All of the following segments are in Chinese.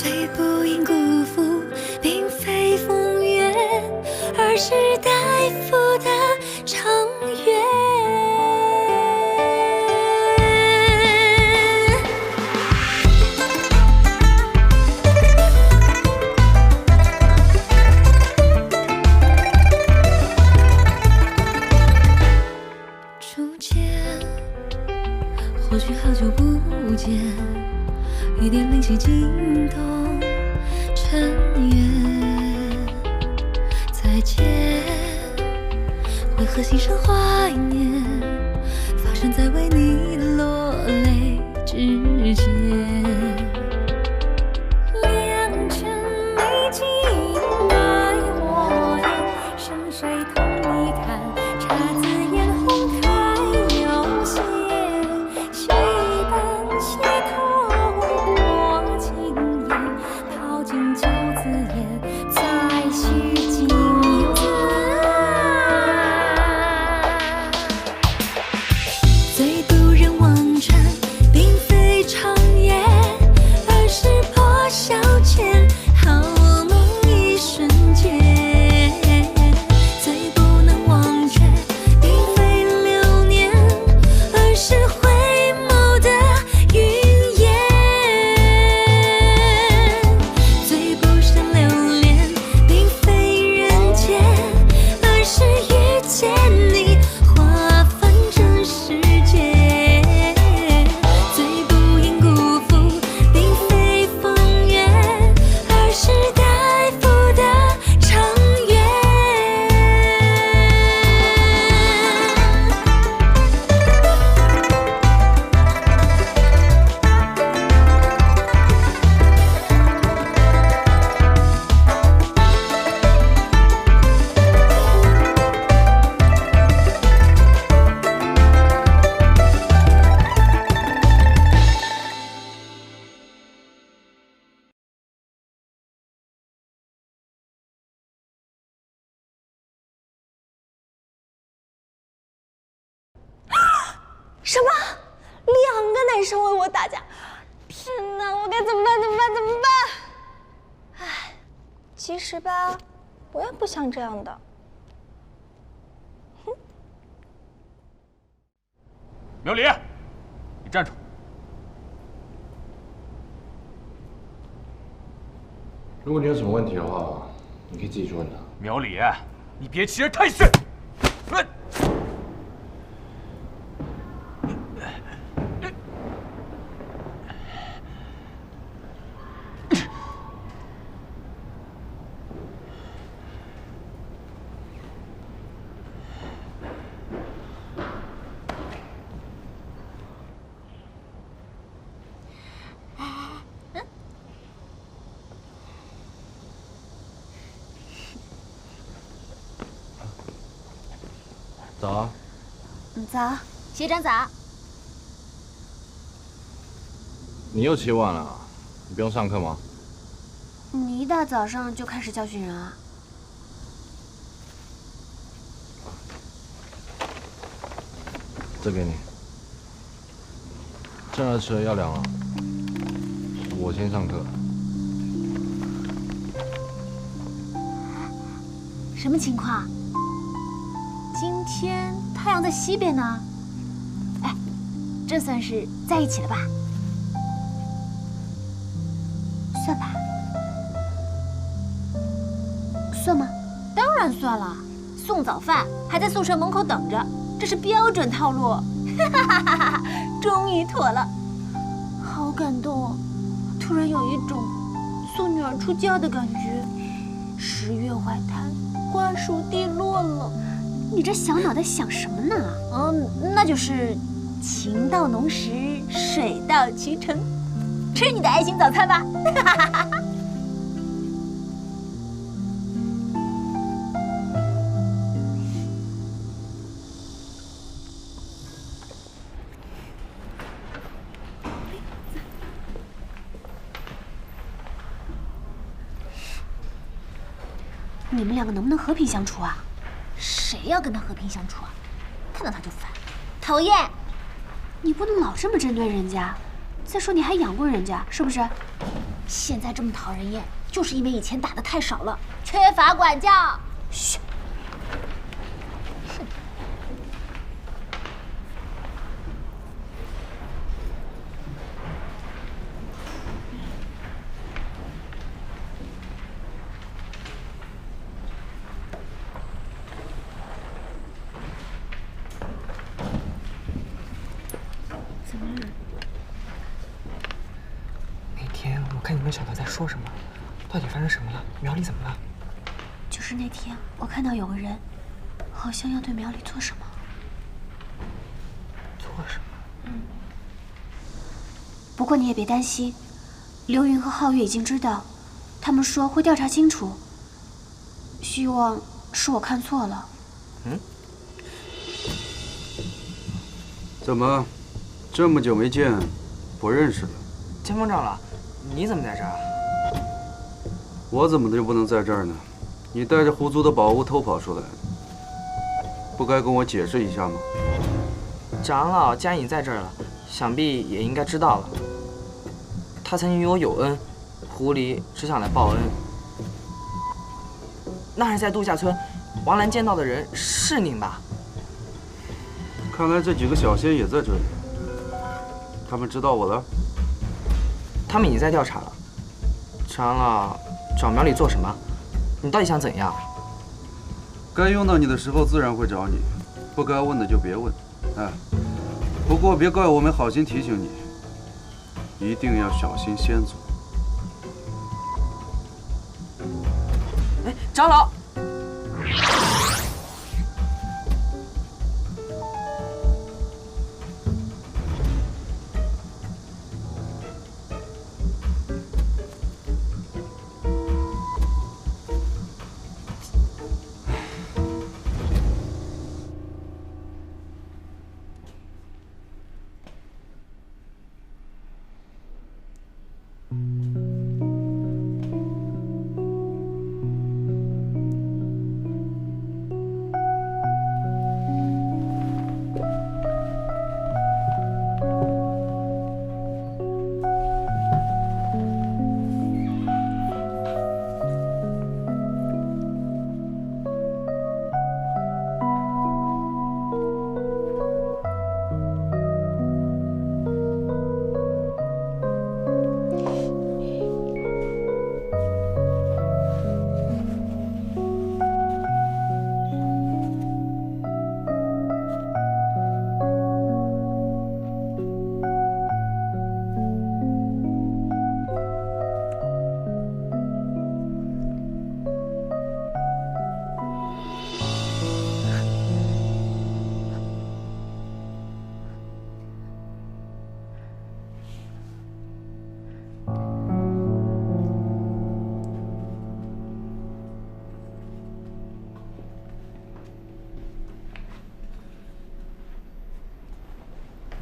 最不应辜负，并非风月，而是代付的长远。初见，或许好久不见，一点灵犀惊动尘缘。再见，为何心生怀念？发生在为你落泪之间。良辰美景爱火焰，生水同你看，姹紫嫣红开有谢，戏本戏头过经验，淘尽酒自言，再续经缘。最不忍忘川，并非长夜，而是破晓前好梦一瞬间。最不能忘却，并非流年，而是回眸的云烟。最不胜留恋，并非人间，而是遇见你，划分这世界。最不应辜负，并非风月，而是代付的长远。什么？2个男生为我打架！天哪，我该怎么办？怎么办？怎么办？唉，其实吧，我也不想这样的。哼。苗离，你站住！如果你有什么问题的话，你可以自己去问他。苗离，你别欺人太甚！早啊。早，学长早。你又起晚了，你不用上课吗？你一大早上就开始教训人啊？这给你。正热吃了要凉了，我先上课。什么情况？今天太阳在西边呢。哎，这算是在一起了吧？算吧。算吗？当然算了。送早饭还在宿舍门口等着，这是标准套路。哈哈哈哈！终于妥了，好感动哦！突然有一种送女儿出嫁的感觉。10月怀胎，瓜熟蒂落了。你这小脑袋想什么呢？那就是情到浓时，水到渠成。吃你的爱心早餐吧！哈哈哈哈。你们2个能不能和平相处啊？谁要跟他和平相处啊？看到他就烦，讨厌！你不能老这么针对人家。再说你还养过人家，是不是？现在这么讨人厌，就是因为以前打的太少了，缺乏管教。嘘。我看你们小的在说什么，到底发生什么了？苗里怎么了？就是那天我看到有个人，好像要对苗里做什么。做什么？不过你也别担心，刘云和皓月已经知道，他们说会调查清楚。希望是我看错了。怎么，这么久没见，不认识了？前锋长老，你怎么在这儿啊？我怎么就不能在这儿呢？你带着狐族的宝物偷跑出来，不该跟我解释一下吗？长老既然已在这儿了，想必也应该知道了。他曾与我有恩，狐狸只想来报恩。那还是在度假村，王兰见到的人是您吧？看来这几个小仙也在这里。他们知道我了？他们已在调查了。长老找苗里做什么？你到底想怎样？该用到你的时候自然会找你，不该问的就别问。不过别怪我没好心提醒你，一定要小心先祖。哎，长老。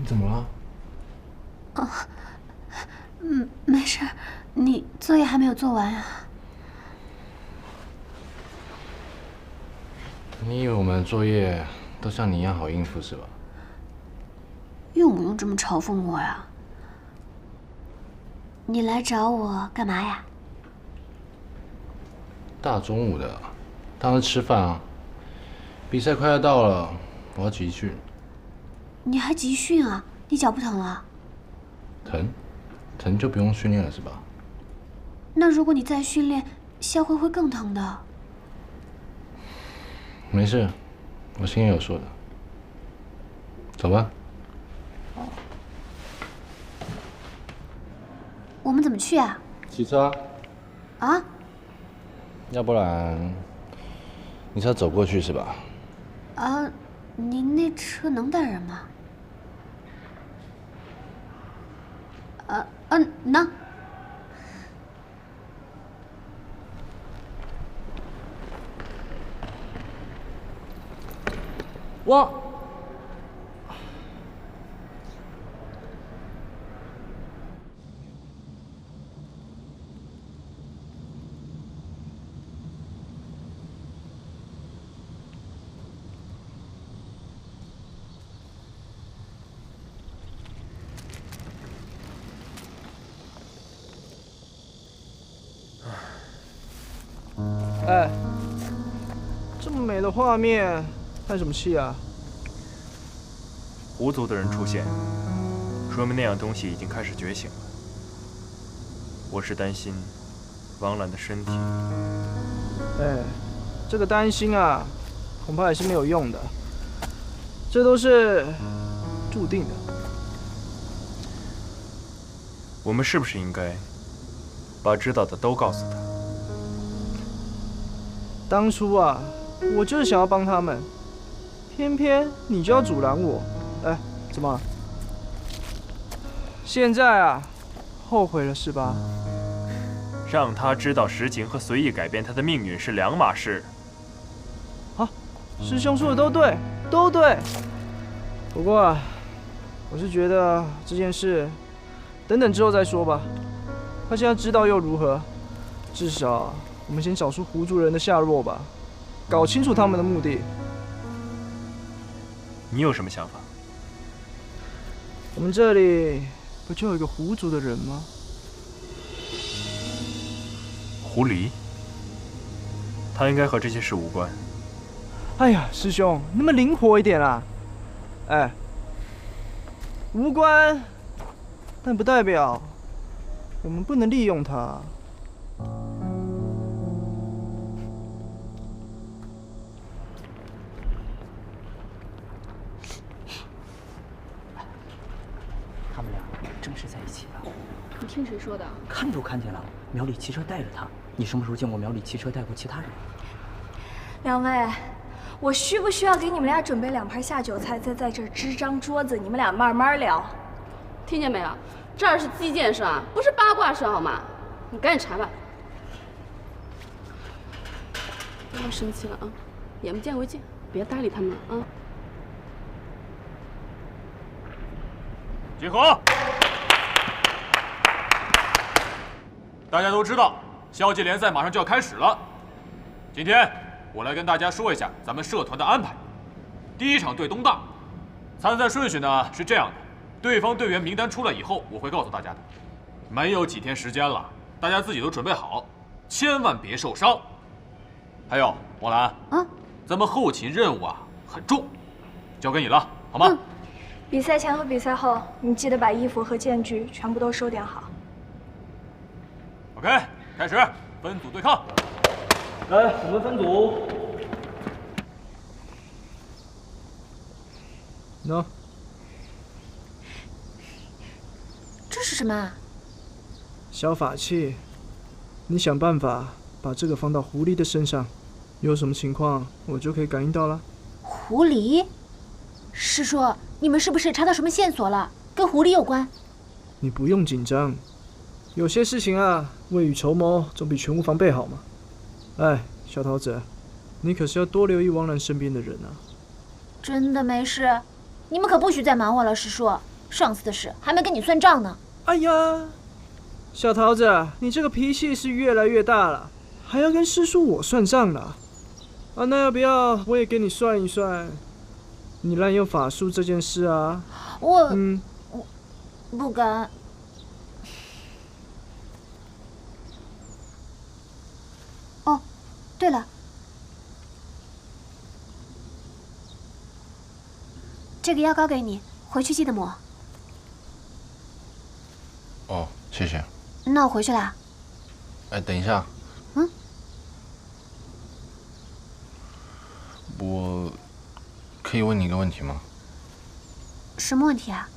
你怎么了？没事。你作业还没有做完啊？你以为我们的作业都像你一样好应付是吧？用不用这么嘲讽我呀？你来找我干嘛呀？大中午的，当然吃饭啊。比赛快要到了，我要集训。你还集训啊？你脚不疼啊？疼就不用训练了是吧？那如果你再训练，下回会更疼的。没事，我心里有数的。走吧。我们怎么去啊？骑车。啊？要不然你是要走过去是吧？您那车能带人吗？能。我。美的画面，叹什么气啊？狐族的人出现，说明那样东西已经开始觉醒了。我是担心王兰的身体。哎，这个担心啊，恐怕也是没有用的。这都是注定的。我们是不是应该把知道的都告诉他？当初啊，我就是想要帮他们，偏偏你就要阻拦我。哎，怎么？现在啊，后悔了是吧？让他知道实情和随意改变他的命运是两码事。好，师兄说的都对，都对。不过啊，我是觉得这件事，等等之后再说吧。他现在知道又如何？至少我们先找出狐族人的下落吧，搞清楚他们的目的。你有什么想法？我们这里不就有一个狐族的人吗？狐狸，他应该和这些事无关。哎呀，师兄，那么灵活一点啦！哎，无关，但不代表我们不能利用他。他们俩正是在一起的。你听谁说的？看都看见了，苗里骑车带着他。你什么时候见过苗里骑车带过其他人？两位，我需不需要给你们俩准备2盘下酒菜，再在这儿支张桌子，你们俩慢慢聊？听见没有？这儿是基建社啊，不是八卦社好吗？你赶紧查吧。不要生气了啊，眼不见为净，别搭理他们了啊。集合！大家都知道，校际联赛马上就要开始了。今天我来跟大家说一下咱们社团的安排。第一场对东大，参赛顺序呢是这样的：对方队员名单出来以后，我会告诉大家的。没有几天时间了，大家自己都准备好，千万别受伤。还有王兰啊，咱们后勤任务啊很重，交给你了，好吗？比赛前和比赛后，你记得把衣服和剑具全部都收点好。OK， 开始，分组对抗。来，我们分组。喏，这是什么啊？小法器，你想办法把这个放到狐狸的身上，有什么情况我就可以感应到了。狐狸？师叔，你们是不是查到什么线索了？跟狐狸有关？你不用紧张，有些事情啊，未雨绸缪总比全无防备好嘛。哎，小桃子，你可是要多留意汪兰身边的人啊。真的没事，你们可不许再瞒我了，师叔。上次的事还没跟你算账呢。哎呀，小桃子，你这个脾气是越来越大了，还要跟师叔我算账了。啊，那要不要我也给你算一算，你滥用法术这件事啊？我不敢。哦，对了，这个药膏给你，回去记得抹。哦，谢谢。那我回去啦。哎，等一下。我可以问你一个问题吗？什么问题啊？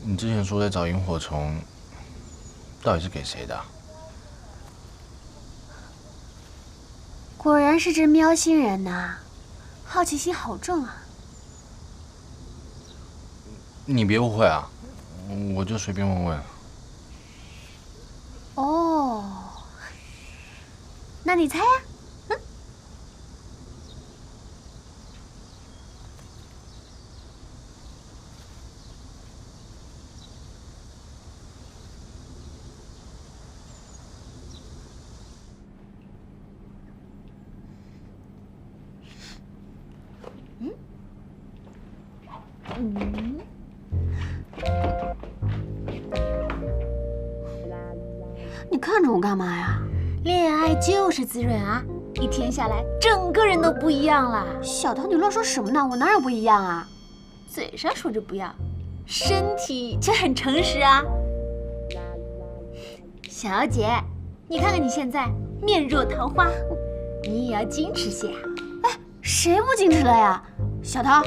你之前说在找萤火虫，到底是给谁的啊？果然是只喵星人呐，好奇心好重啊！你别误会啊，我就随便问问。哦，那你猜呀？你看着我干嘛呀？恋爱就是滋润啊！一天下来，整个人都不一样了。小桃，你乱说什么呢？我哪有不一样啊？嘴上说着不要，身体却很诚实啊。小姐，你看看你现在面若桃花，你也要矜持些啊。哎，谁不矜持了呀？小桃，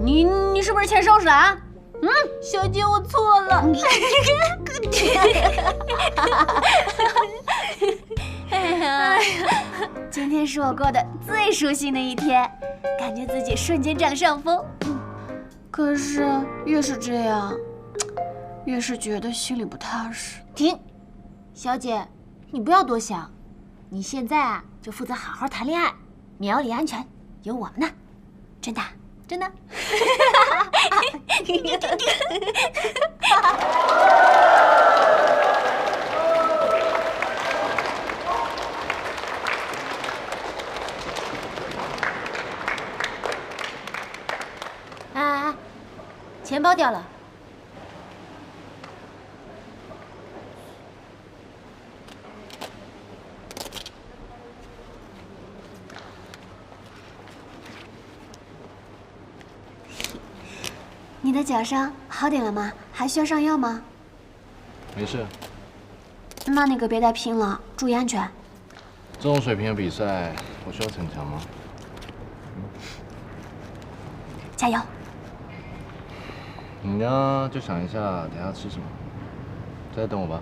你是不是欠收拾了啊？小姐，我错了。哎呀，今天是我过得最舒心的一天，感觉自己瞬间占上风。可是越是这样，越是觉得心里不踏实。停，小姐，你不要多想，你现在啊就负责好好谈恋爱，苗里安全，有我们呢，真的。真的，啊，钱包掉了。你的脚伤好点了吗？还需要上药吗？没事。那个别再拼了，注意安全。这种水平的比赛，我需要逞强吗？加油！你呢，就想一下等下吃什么，在这等我吧。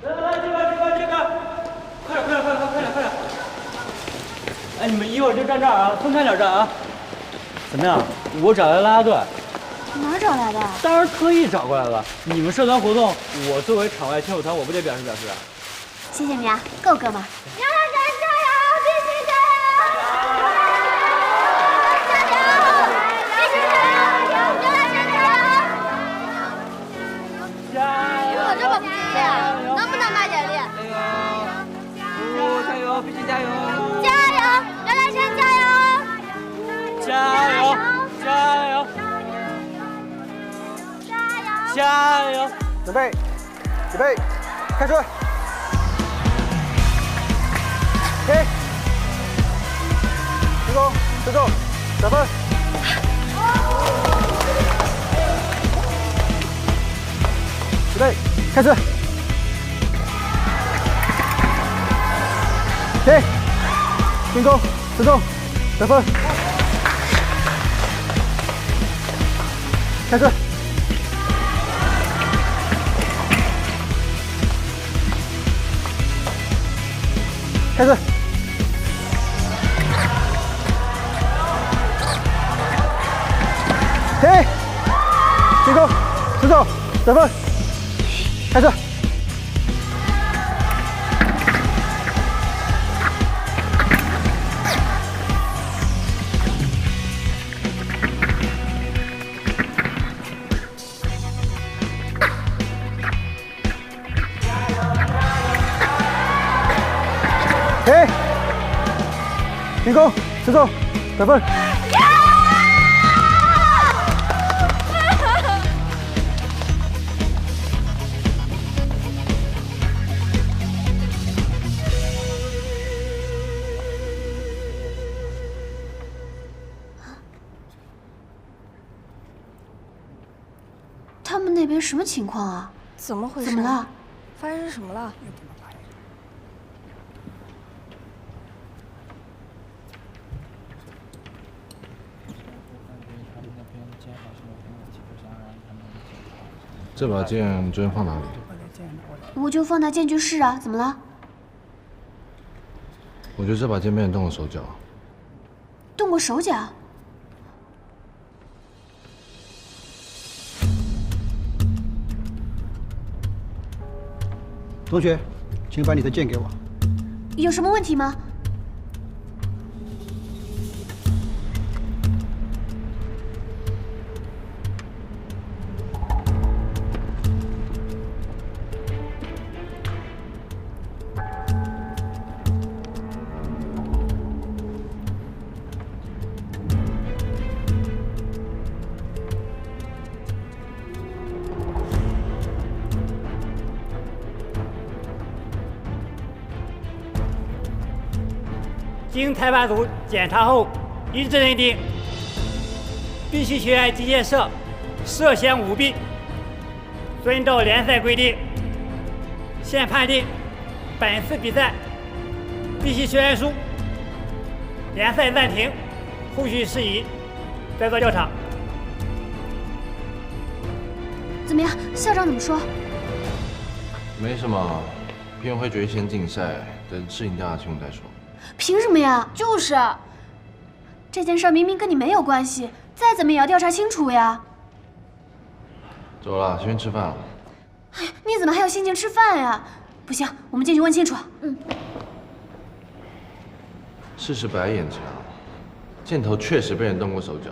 来，这个，快点！哎，你们一会儿就站这儿啊，分开点站啊。怎么样？我找来啦啦队。哪儿找来的？当然特意找过来了。你们社团活动，我作为场外亲友团，我不得表示表示啊。谢谢你啊，够哥们儿。必须加油！加油！刘大山加油！加油！加油！加油！准备，开始！停！成功，自重，打分！准备，开始！停！进攻，自重，得分！开始！开始！停！进攻，自重，得分！开始！停！进攻，自重，得分！他们那边什么情况啊？怎么回事？怎么了？发生什么了？这把剑你昨天放哪里？我就放在剑具室啊，怎么了？我觉得这把剑被人动了手脚。动过手脚？同学，请把你的剑给我。有什么问题吗？经裁判组检查后，一致认定必须学院击剑社涉嫌舞弊，遵照联赛规定，现判定本次比赛必须学院输，联赛暂停，后续事宜再做调查。怎么样？校长怎么说？没什么，评委会决议先禁赛，等事情调查清楚再说。凭什么呀？就是，这件事明明跟你没有关系，再怎么也要调查清楚呀。走了，先去吃饭了。哎，你怎么还有心情吃饭呀？不行，我们进去问清楚。事实摆在眼前，箭头确实被人动过手脚。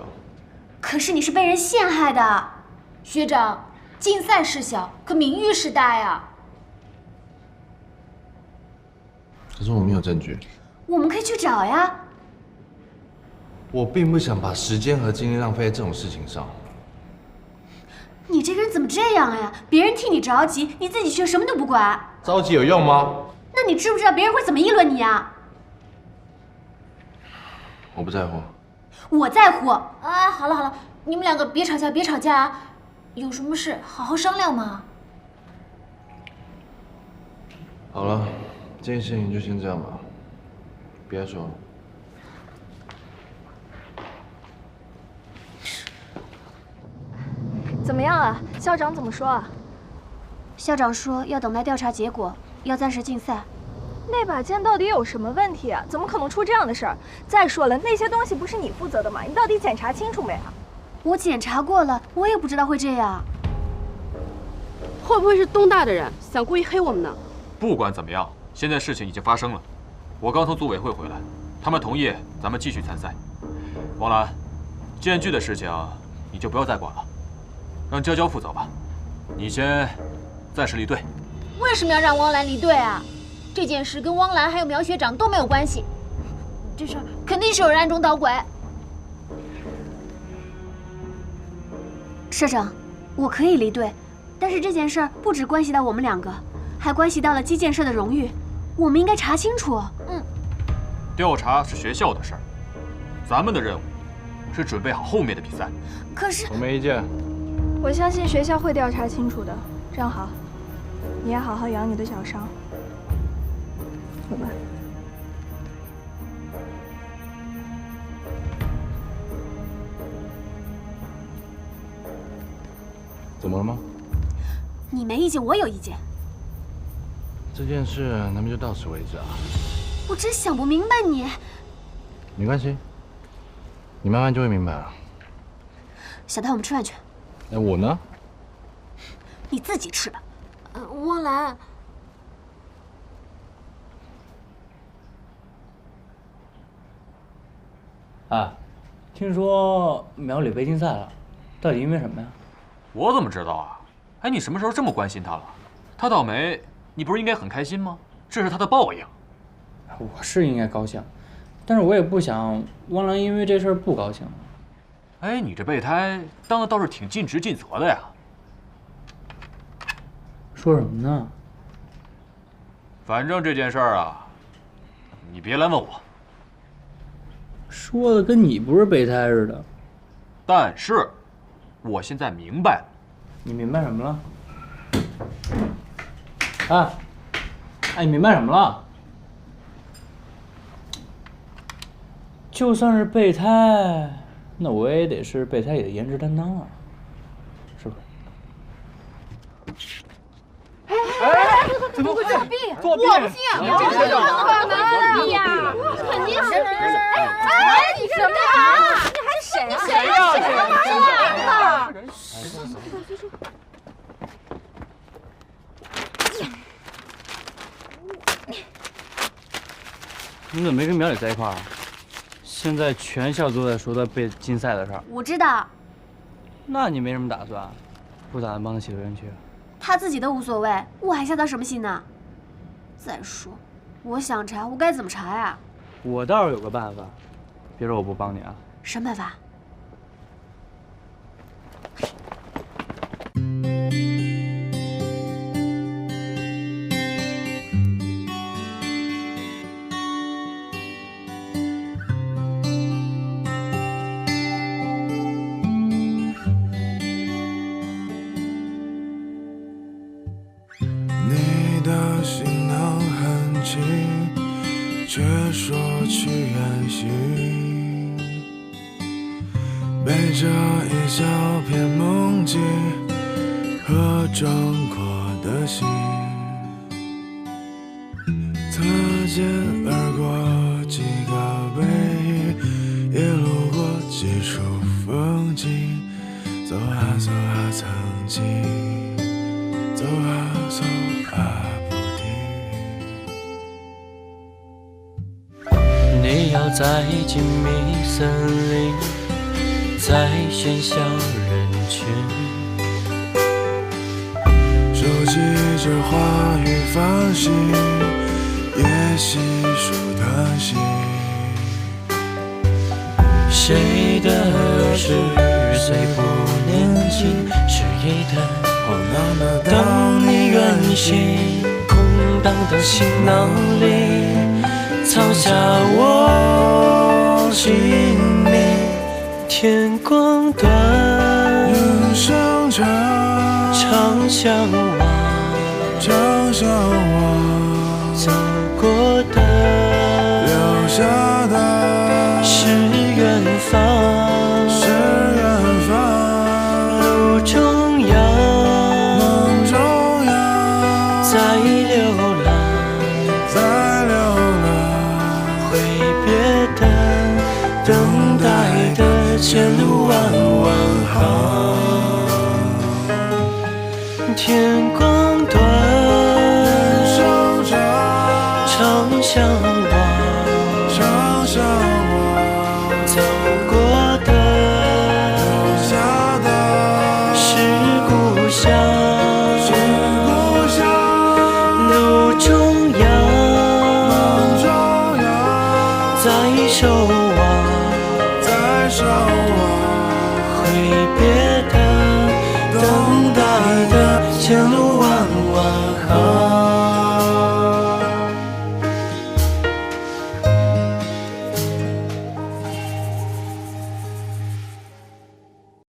可是你是被人陷害的，学长。竞赛事小，可名誉事大呀。可是我没有证据。我们可以去找呀。我并不想把时间和精力浪费在这种事情上。你这个人怎么这样呀？别人替你着急，你自己却什么都不管。着急有用吗？那你知不知道别人会怎么议论你呀？我不在乎。我在乎。啊，好了好了，你们两个别吵架，别吵架啊。有什么事好好商量嘛。好了，这件事情就先这样吧，别说了。怎么样啊？校长怎么说啊？校长说要等待调查结果，要暂时禁赛。那把剑到底有什么问题啊？怎么可能出这样的事儿？再说了，那些东西不是你负责的吗？你到底检查清楚没啊？我检查过了，我也不知道会这样。会不会是东大的人想故意黑我们呢？不管怎么样，现在事情已经发生了。我刚从组委会回来，他们同意咱们继续参赛。王兰，剑具的事情你就不要再管了，让娇娇负责吧。你先暂时离队。为什么要让汪兰离队啊？这件事跟汪兰还有苗学长都没有关系，这事儿肯定是有人暗中捣鬼。社长，我可以离队，但是这件事儿不只关系到我们两个，还关系到了击剑社的荣誉，我们应该查清楚。调查是学校的事儿，咱们的任务是准备好后面的比赛。可是我没意见。我相信学校会调查清楚的。正好，你也好好养你的小伤。走吧。怎么了吗？你没意见，我有意见。这件事咱们就到此为止啊。我真想不明白你。没关系，你慢慢就会明白了。小戴，我们吃饭去。哎，我呢？你自己吃吧。汪兰。啊，听说苗里被禁赛了，到底因为什么呀？我怎么知道啊？哎，你什么时候这么关心他了？他倒霉，你不是应该很开心吗？这是他的报应。我是应该高兴，但是我也不想汪兰因为这事儿不高兴。哎，你这备胎当的倒是挺尽职尽责的呀。说什么呢？反正这件事儿啊，你别来问我。说的跟你不是备胎似的。但是，我现在明白了。你明白什么了？哎，你明白什么了？就算是备胎，那我也得是备胎里的颜值担当啊，是不是？哎，怎么会作弊？作弊！我不信啊！这怎么可能作弊呀？肯定是！哎，你什么呀？你还谁呀？谁呀？谁呀？你怎么没跟苗里在一块儿啊？现在全校都在说他被禁赛的事儿。我知道。那你没什么打算？不打算帮他写留言去？他自己都无所谓，我还下他什么心呢？再说，我想查，我该怎么查呀？我倒是有个办法，别说我不帮你啊。什么办法？背着一小片梦境和壮阔的心，擦肩而过几个背影，也路过几处风景，走啊走啊曾经，走啊走啊不停。你要在静谧森林，在喧嚣人群，收集着话语繁星，也细数叹息。谁的儿时虽不年轻，是一的当你远行，空荡的行囊里藏下我姓名。天光短，人生长，常相望，常相望，走过的，留下的，是远方，是远方，路中央，梦中央，在流浪，在流浪，挥别的，等待的，前路弯弯行，天光